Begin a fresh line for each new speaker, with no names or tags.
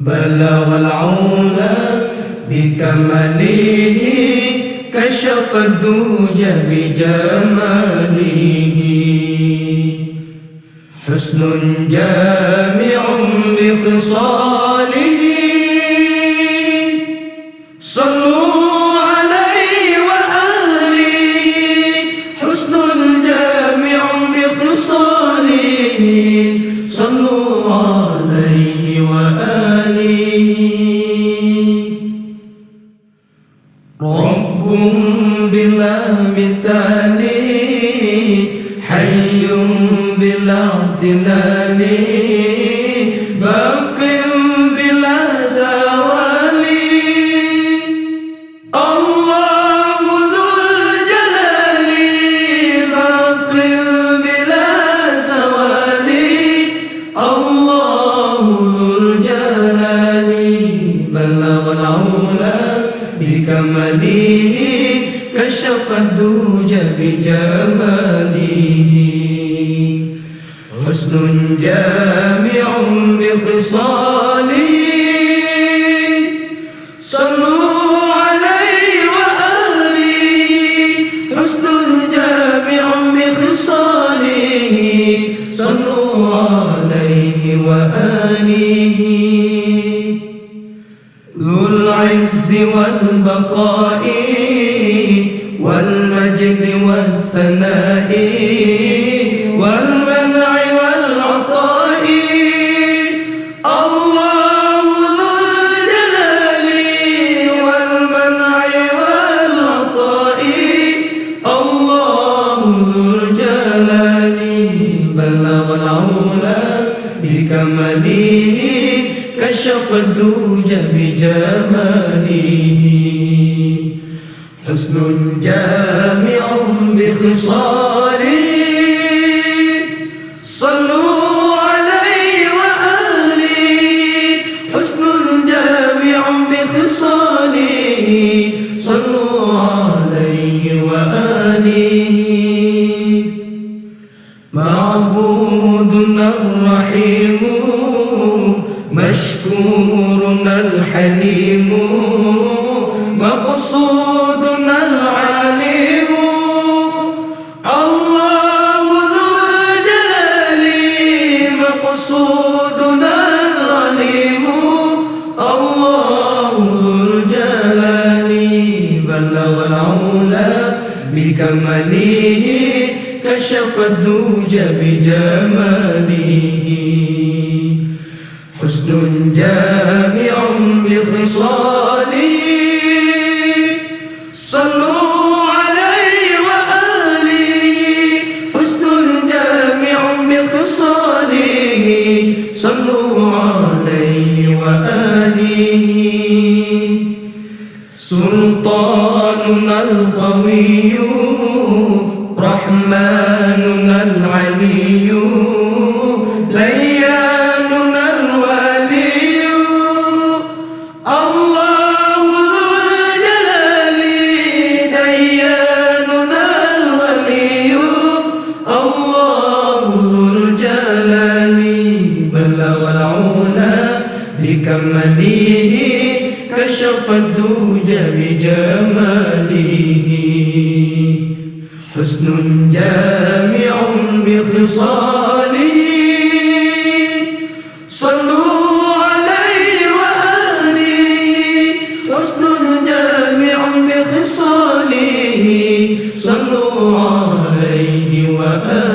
بلغ العلا بكماله كشف الدوج بجماله حسن جامع بخصاله صلوا عليه وآله حسن جامع بخصاله صلوا عليه وآله رب بلا مثال حي بلا اعتلال باق بلا زوال الله ذو الجلال باق بلا زوال الله ذو الجلال بلغ العلا بكماله كشف الدوج بجماله حسن جامع بخصاله صلوا عليه وآله حسن جامع بخصاله صلوا عليه وآله ذو العز والبقاء والمجد والثناء والمنع والعطاء الله ذو الجلال والمنع والعطاء الله ذو الجلال بلغ العلا بكماله كشف الدوج بجماله حسن جامع بخصاله صلوا عليه وآله حسن جامع بخصاله صلوا عليه وآله معبودنا الرحيم مشكورنا الحليم مقصودنا العليم الله ذو الجلال مقصودنا العليم الله ذو الجلال بلغ العلا بكماله كشف الدوج بجماله حسن جامع بخصاله صلوا عليه وآله حسن جامع بخصاله صلوا عليه وآله سلطاننا القوي رحمننا العلي لياننا الولي الله ذو الجلال دياننا الولي الله ذو الجلال بلغ العلا بكماله كشف الدوج بجماله حسن جامع بخصاله صلوا عليه وآله حسن جامع بخصاله صلوا عليه وآله